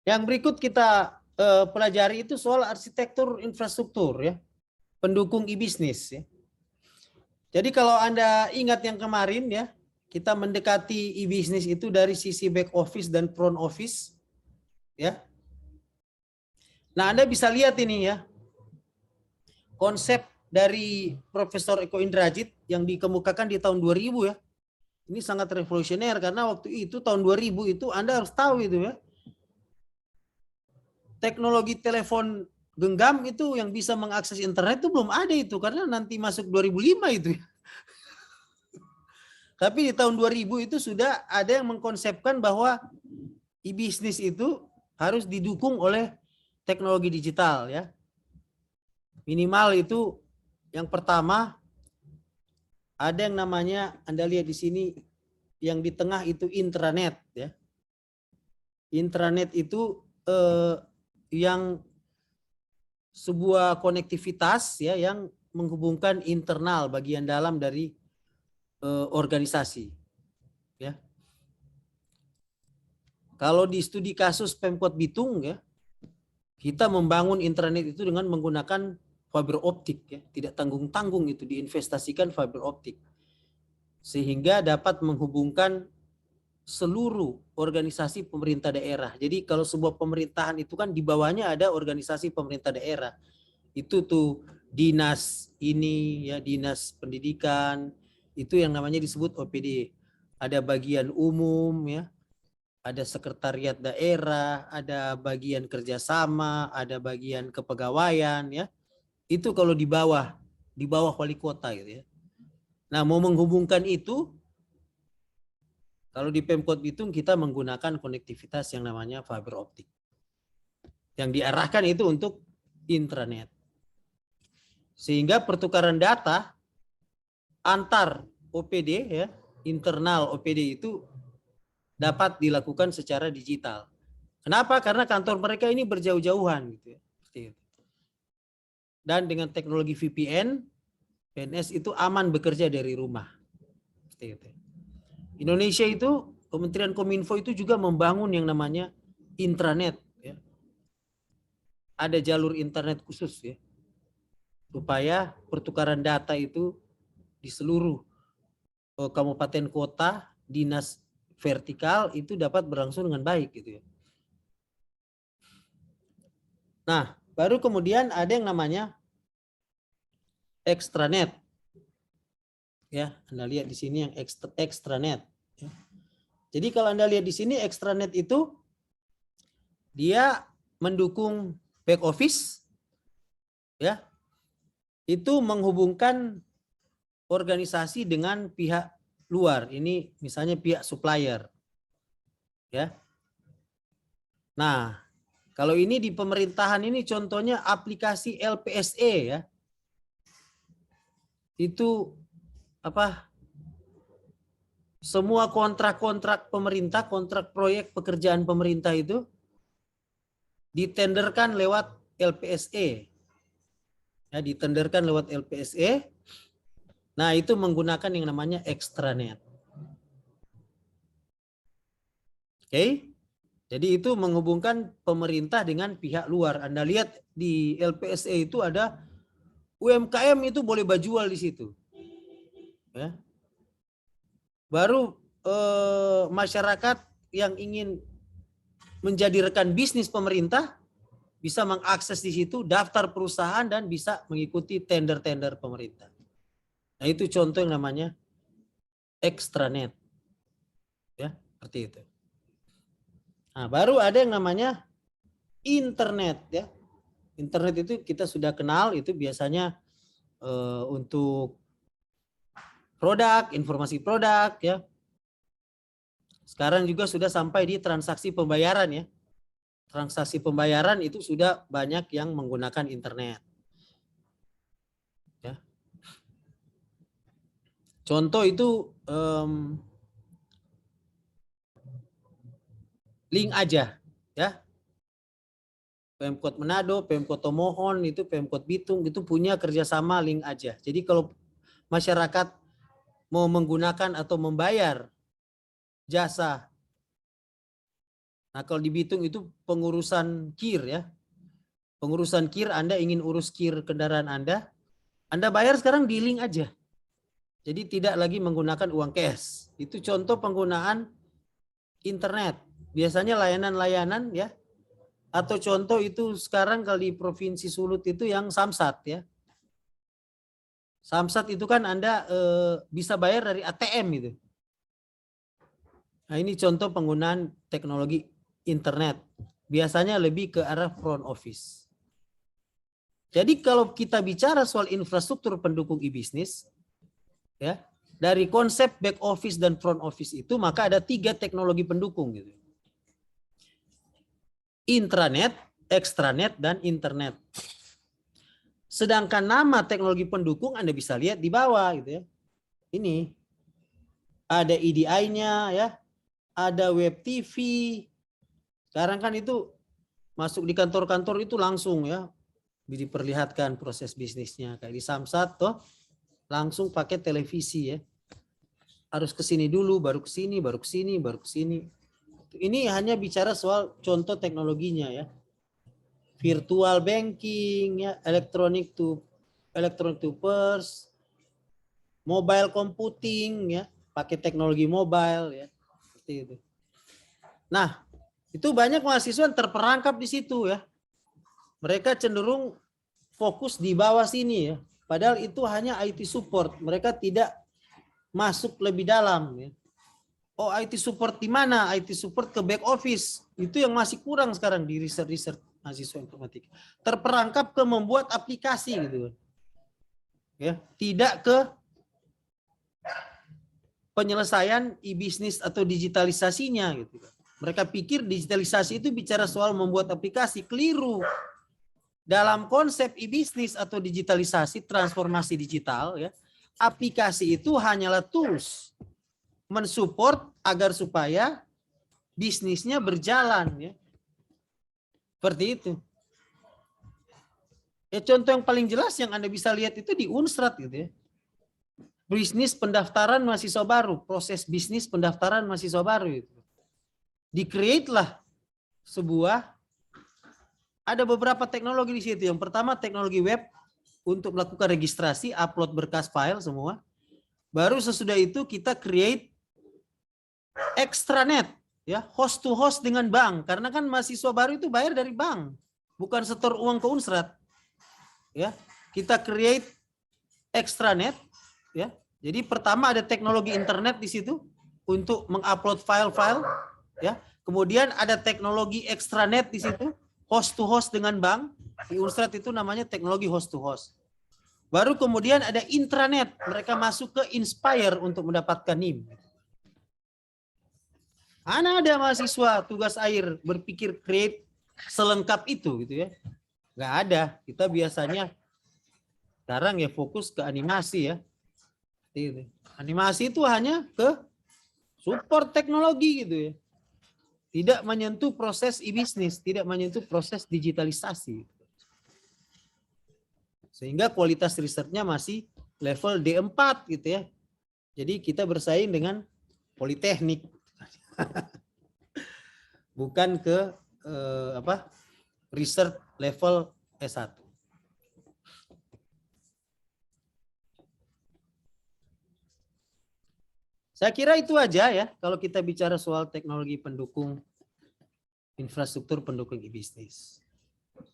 Yang berikut kita pelajari itu soal arsitektur infrastruktur ya, pendukung e-bisnis ya. Jadi kalau Anda ingat yang kemarin ya, kita mendekati e-bisnis itu dari sisi back office dan front office ya. Nah, Anda bisa lihat ini ya, konsep dari Profesor Eko Indrajit yang dikemukakan di tahun 2000 ya. Ini sangat revolusioner karena waktu itu tahun 2000 itu Anda harus tahu itu ya. Teknologi telepon genggam itu yang bisa mengakses internet itu belum ada itu karena nanti masuk 2005 itu ya. Tapi di tahun 2000 itu sudah ada yang mengkonsepkan bahwa e-bisnis itu harus didukung oleh teknologi digital ya. Minimal itu yang pertama ada yang namanya, Anda lihat di sini yang di tengah itu intranet ya. Intranet itu yang sebuah konektivitas ya yang menghubungkan internal bagian dalam dari organisasi ya. Kalau di studi kasus Pemkot Bitung ya, kita membangun intranet itu dengan menggunakan fiber optik ya, tidak tanggung-tanggung itu diinvestasikan fiber optik sehingga dapat menghubungkan seluruh organisasi pemerintah daerah. Jadi kalau sebuah pemerintahan itu kan di bawahnya ada organisasi pemerintah daerah. Itu tuh dinas ini ya, dinas pendidikan, itu yang namanya disebut OPD. Ada bagian umum ya, ada sekretariat daerah, ada bagian kerjasama, ada bagian kepegawaian ya. Itu kalau di bawah wali kota gitu ya. Nah, mau menghubungkan itu, kalau di Pemkot Bitung kita menggunakan konektivitas yang namanya fiber optik. Yang diarahkan itu untuk intranet. Sehingga pertukaran data antar OPD ya, internal OPD itu dapat dilakukan secara digital. Kenapa? Karena kantor mereka ini berjauh-jauhan gitu ya. Dan dengan teknologi VPN, PNS itu aman bekerja dari rumah. Indonesia itu, Kementerian Kominfo itu juga membangun yang namanya intranet ya. Ada jalur internet khusus ya, supaya pertukaran data itu di seluruh kabupaten kota, dinas vertikal itu dapat berlangsung dengan baik gitu ya. Nah, baru kemudian ada yang namanya extranet. Ya, Anda lihat di sini yang extranet. Ya. Jadi kalau Anda lihat di sini extranet itu dia mendukung back office ya. Itu menghubungkan organisasi dengan pihak luar. Ini misalnya pihak supplier. Ya. Nah, kalau ini di pemerintahan ini contohnya aplikasi LPSE ya. Itu apa? Semua kontrak-kontrak pemerintah, kontrak proyek pekerjaan pemerintah itu ditenderkan lewat LPSE. Ya, ditenderkan lewat LPSE. Nah, itu menggunakan yang namanya extranet. Oke. Jadi itu menghubungkan pemerintah dengan pihak luar. Anda lihat di LPSE itu ada UMKM itu boleh berjual di situ. Ya. Baru masyarakat yang ingin menjadi rekan bisnis pemerintah bisa mengakses di situ daftar perusahaan dan bisa mengikuti tender-tender pemerintah. Nah, itu contoh yang namanya extranet. Ya, seperti itu. Nah, baru ada yang namanya internet ya. Internet itu kita sudah kenal, itu biasanya untuk produk, informasi produk ya. Sekarang juga sudah sampai di transaksi pembayaran ya. Transaksi pembayaran itu sudah banyak yang menggunakan internet. Ya. Contoh itu link aja ya. Pemkot Manado, Pemkot Tomohon, itu Pemkot Bitung itu punya kerjasama link aja. Jadi kalau masyarakat mau menggunakan atau membayar jasa Nah, kalau di Bitung itu pengurusan KIR ya. Pengurusan KIR, Anda ingin urus KIR kendaraan Anda bayar sekarang di link aja. Jadi tidak lagi menggunakan uang cash. Itu contoh penggunaan internet. Biasanya layanan-layanan ya. Atau contoh itu sekarang kalau di Provinsi Sulut itu yang Samsat ya. Samsat itu kan Anda bisa bayar dari ATM itu. Nah, ini contoh penggunaan teknologi internet. Biasanya lebih ke arah front office. Jadi kalau kita bicara soal infrastruktur pendukung e-bisnis, ya, dari konsep back office dan front office itu maka ada 3 teknologi pendukung gitu. Intranet, extranet, dan internet. Sedangkan nama teknologi pendukung Anda bisa lihat di bawah gitu ya. Ini ada EDI-nya ya, ada web TV. Sekarang kan itu masuk di kantor-kantor itu langsung ya diperlihatkan proses bisnisnya. Kayak di Samsat tuh langsung pakai televisi ya. Harus ke sini dulu, baru ke sini, baru ke sini, baru ke sini. Ini hanya bicara soal contoh teknologinya ya. Virtual banking ya, electronic to purse, mobile computing ya, pakai teknologi mobile ya. Seperti itu. Nah, itu banyak mahasiswa yang terperangkap di situ ya. Mereka cenderung fokus di bawah sini ya. Padahal itu hanya IT support. Mereka tidak masuk lebih dalam ya. Oh, IT support di mana? IT support ke back office. Itu yang masih kurang sekarang di research mahasiswa informatika. Terperangkap ke membuat aplikasi gitu. Ya, tidak ke penyelesaian e-bisnis atau digitalisasinya gitu. Mereka pikir digitalisasi itu bicara soal membuat aplikasi, keliru. Dalam konsep e-bisnis atau digitalisasi, transformasi digital ya, aplikasi itu hanyalah tools mensupport agar supaya bisnisnya berjalan ya. Seperti itu. Ya, contoh yang paling jelas yang Anda bisa lihat itu di Unstrat gitu ya. Bisnis pendaftaran mahasiswa baru, proses bisnis pendaftaran mahasiswa baru itu. Di-create lah sebuah, ada beberapa teknologi di situ. Yang pertama teknologi web untuk melakukan registrasi, upload berkas file semua. Baru sesudah itu kita create extranet ya, host to host dengan bank, karena kan mahasiswa baru itu bayar dari bank, bukan setor uang ke Unstrat. Ya, kita create extranet ya. Jadi pertama ada teknologi internet di situ untuk mengupload file-file ya. Kemudian ada teknologi extranet di situ, host to host dengan bank. Di Unstrat itu namanya teknologi host to host. Baru kemudian ada intranet, mereka masuk ke Inspire untuk mendapatkan NIM. Mana ada mahasiswa tugas air berpikir create selengkap itu gitu ya. Nggak ada. Kita biasanya sekarang ya fokus ke animasi ya. Animasi itu hanya ke support teknologi gitu ya. Tidak menyentuh proses e-bisnis, tidak menyentuh proses digitalisasi. Sehingga kualitas risetnya masih level D4 gitu ya. Jadi kita bersaing dengan politeknik. Bukan ke research level S1. Saya kira itu aja ya kalau kita bicara soal teknologi pendukung infrastruktur pendukung e-bisnis.